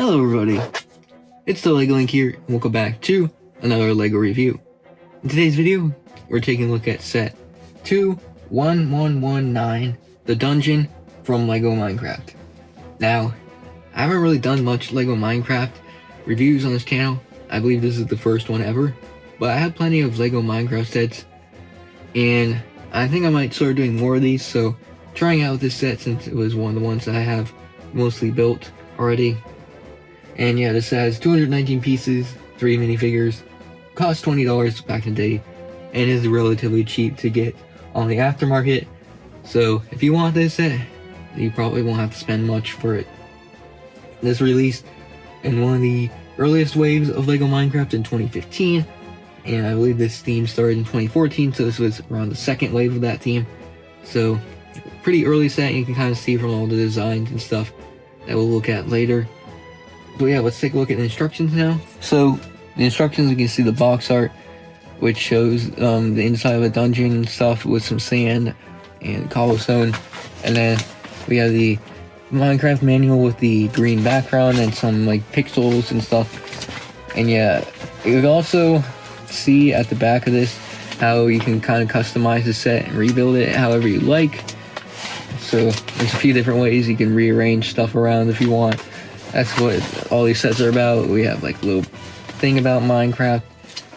Hello everybody, it's the Lego Link here, and welcome back to another Lego review. In today's video, we're taking a look at set 21119, the dungeon from Lego Minecraft. Now, I haven't really done much Lego Minecraft reviews on this channel. I believe this is the first one ever, but I have plenty of Lego Minecraft sets, and I think I might start doing more of these, so trying out this set since it was one of the ones that I have mostly built already. And yeah, this has 219 pieces, 3 minifigures, cost $20 back in the day, and is relatively cheap to get on the aftermarket. So if you want this set, you probably won't have to spend much for it. This released in one of the earliest waves of Lego Minecraft in 2015, and I believe this theme started in 2014, so this was around the second wave of that theme. So pretty early set, you can kind of see from all the designs and stuff that we'll look at later. So yeah, let's take a look at the instructions now. So the instructions, you can see the box art, which shows the inside of a dungeon and stuff with some sand and cobblestone. And then we have the Minecraft manual with the green background and some like pixels and stuff. And yeah, you can also see at the back of this how you can kind of customize the set and rebuild it however you like. So there's a few different ways you can rearrange stuff around if you want. That's what all these sets are about. We have like a little thing about Minecraft,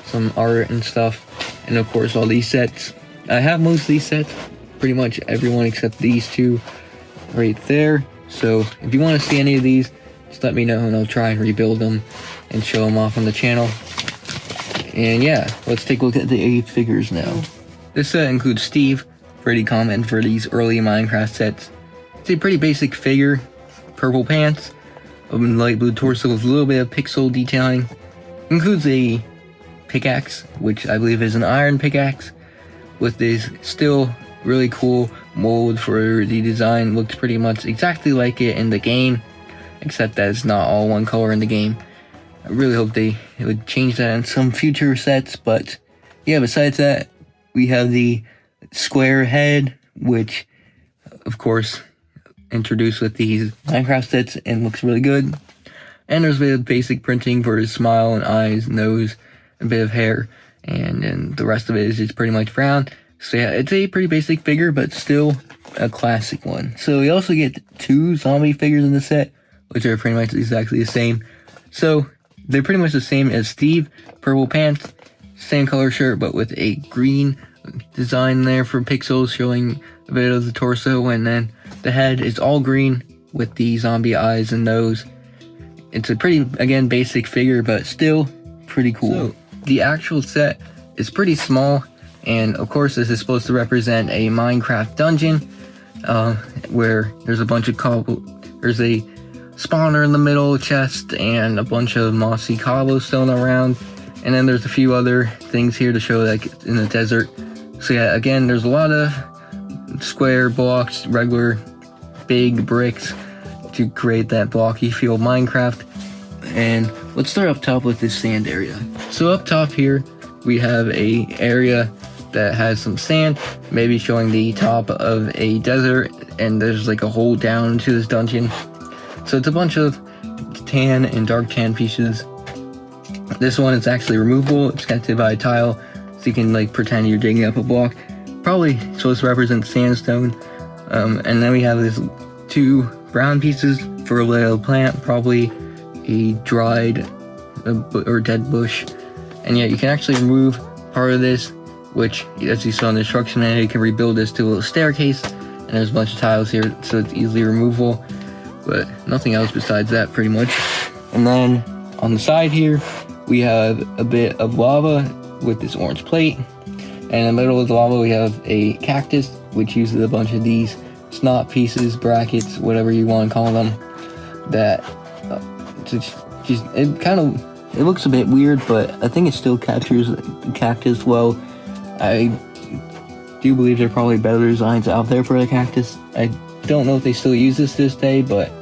some art and stuff, and of course all these sets. I have most of these sets, pretty much everyone except these two right there. So if you want to see any of these, just let me know and I'll try and rebuild them and show them off on the channel. And yeah, let's take a look at the 8 figures now. This set includes Steve, pretty common for these early Minecraft sets. It's a pretty basic figure, purple pants, a light blue torso with a little bit of pixel detailing. Includes a pickaxe, which I believe is an iron pickaxe, with this still really cool mold for the design. Looks pretty much exactly like it in the game, except that it's not all one color in the game. I really hope they would change that in some future sets, but yeah, besides that, we have the square head, which of course introduced with these Minecraft sets and looks really good. And there's a bit of basic printing for his smile and eyes, nose, a bit of hair, and then the rest of it is just pretty much brown. So yeah, it's a pretty basic figure, but still a classic one. So we also get 2 zombie figures in the set, which are pretty much exactly the same. So they're pretty much the same as Steve, purple pants, same color shirt, but with a green design there for pixels showing a bit of the torso, and then the head is all green with the zombie eyes and nose. It's a pretty, again, basic figure, but still pretty cool. So the actual set is pretty small, and of course this is supposed to represent a Minecraft dungeon, where there's a bunch of there's a spawner in the middle, chest, and a bunch of mossy cobblestone around, and then there's a few other things here to show like in the desert. So yeah, again, there's a lot of square blocks, regular big bricks to create that blocky feel of Minecraft. And let's start up top with this sand area. So up top here, we have a area that has some sand, maybe showing the top of a desert, and there's like a hole down into this dungeon. So it's a bunch of tan and dark tan pieces. This one is actually removable. It's connected by a tile, so you can like pretend you're digging up a block. Probably supposed to represent sandstone. And then we have this 2 brown pieces for a little plant, probably a dried or dead bush. And yeah, you can actually remove part of this, which, as you saw in the instruction manual, you can rebuild this to a little staircase. And there's a bunch of tiles here, so it's easily removable. But nothing else besides that, pretty much. And then on the side here, we have a bit of lava with this orange plate. And in the middle of the lava, we have a cactus, which uses a bunch of these snot pieces, brackets, whatever you want to call them. That it looks a bit weird, but I think it still captures the cactus well. I do believe there are probably better designs out there for the cactus. I don't know if they still use this day, but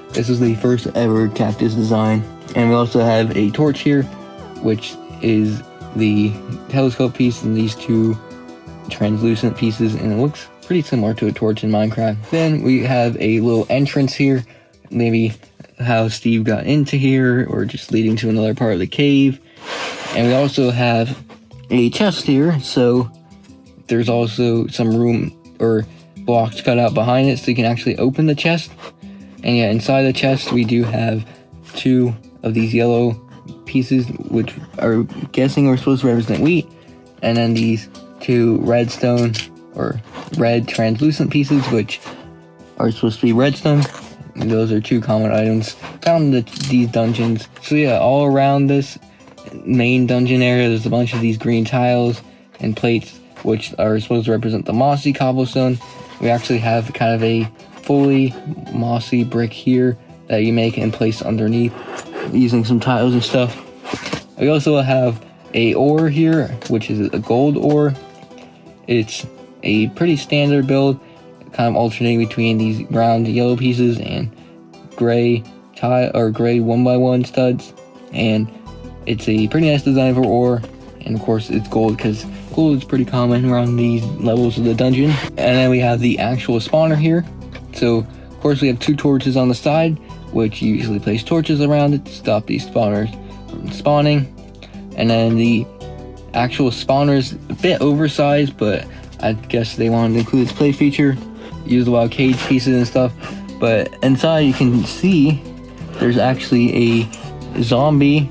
this is the first ever cactus design. And we also have a torch here, which is the telescope piece and these 2 translucent pieces, and it looks pretty similar to a torch in Minecraft. Then we have a little entrance here, maybe how Steve got into here, or just leading to another part of the cave. And we also have a chest here, so there's also some room or blocks cut out behind it so you can actually open the chest. And yeah, inside the chest we do have 2 of these yellow pieces, which are guessing are supposed to represent wheat, and then these 2 redstone or red translucent pieces, which are supposed to be redstone. And those are 2 common items found in these dungeons. So yeah, all around this main dungeon area there's a bunch of these green tiles and plates, which are supposed to represent the mossy cobblestone. We actually have kind of a fully mossy brick here that you make and place underneath using some tiles and stuff. We also have a ore here, which is a gold ore. It's a pretty standard build, kind of alternating between these round yellow pieces and gray tile or gray 1x1 studs. And it's a pretty nice design for ore, and of course it's gold because gold is pretty common around these levels of the dungeon. And then we have the actual spawner here. So of course we have 2 torches on the side, which you usually place torches around it to stop these spawners from spawning. And then the actual spawner is a bit oversized, but I guess they wanted to include its play feature, use the wild cage pieces and stuff. But inside you can see there's actually a zombie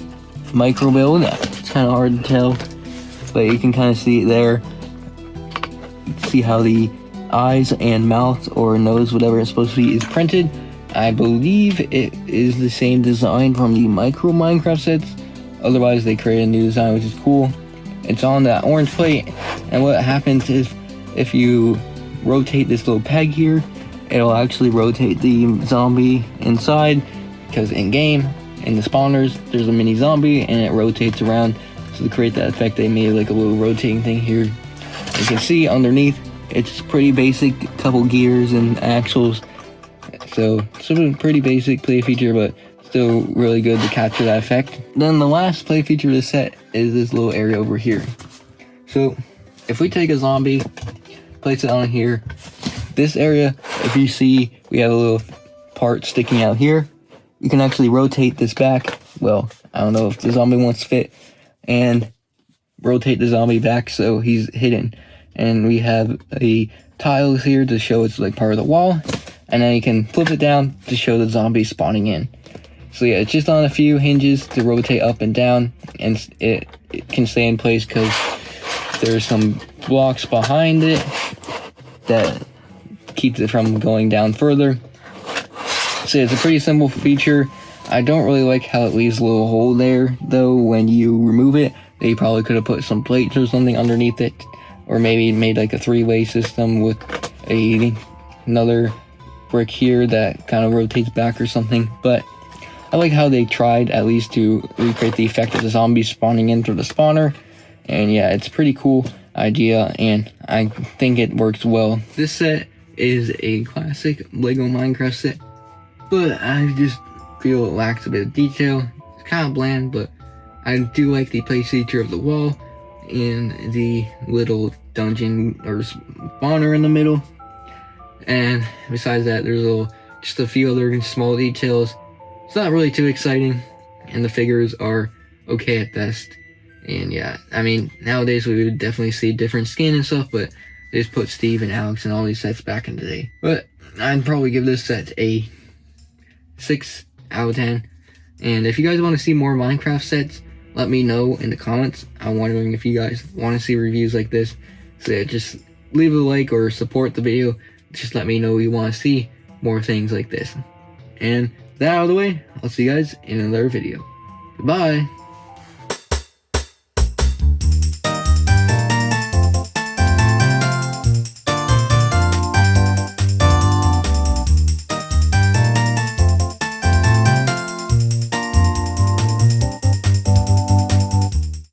micro build. It's kind of hard to tell, but you can kind of see it there. See how the eyes and mouth or nose, whatever it's supposed to be, is printed. I believe it is the same design from the micro Minecraft sets. Otherwise they created a new design, which is cool. It's on that orange plate, and what happens is if you rotate this little peg here, it'll actually rotate the zombie inside, because in game in the spawners there's a mini zombie and it rotates around. So to create that effect they made like a little rotating thing here. You can see underneath it's pretty basic, couple gears and axles, so it's a pretty basic play feature, but still really good to capture that effect. Then the last play feature of the set is this little area over here. So if we take a zombie, place it on here, this area, if you see we have a little part sticking out here, you can actually rotate this back. Well, I don't know if the zombie wants to fit, and rotate the zombie back so he's hidden. And we have a tiles here to show it's like part of the wall, and then you can flip it down to show the zombie spawning in. So yeah, it's just on a few hinges to rotate up and down, and it can stay in place because there's some blocks behind it that keeps it from going down further. So it's a pretty simple feature. I don't really like how it leaves a little hole there though when you remove it. They probably could have put some plates or something underneath it, or maybe made like a 3-way system with another brick here that kind of rotates back or something. But I like how they tried at least to recreate the effect of the zombies spawning in through the spawner. And yeah, it's a pretty cool idea, and I think it works well. This set is a classic Lego Minecraft set, but I just feel it lacks a bit of detail. It's kind of bland, but I do like the play feature of the wall and the little dungeon or spawner in the middle. And besides that, there's just a few other small details. It's not really too exciting, and the figures are okay at best. And yeah, I mean, nowadays we would definitely see different skin and stuff, but they just put Steve and Alex and all these sets back in the day. But I'd probably give this set a 6 out of 10. And if you guys want to see more Minecraft sets, let me know in the comments. I'm wondering if you guys want to see reviews like this. So yeah, just leave a like or support the video. Just let me know you want to see more things like this. And that out of the way, I'll see you guys in another video. Goodbye.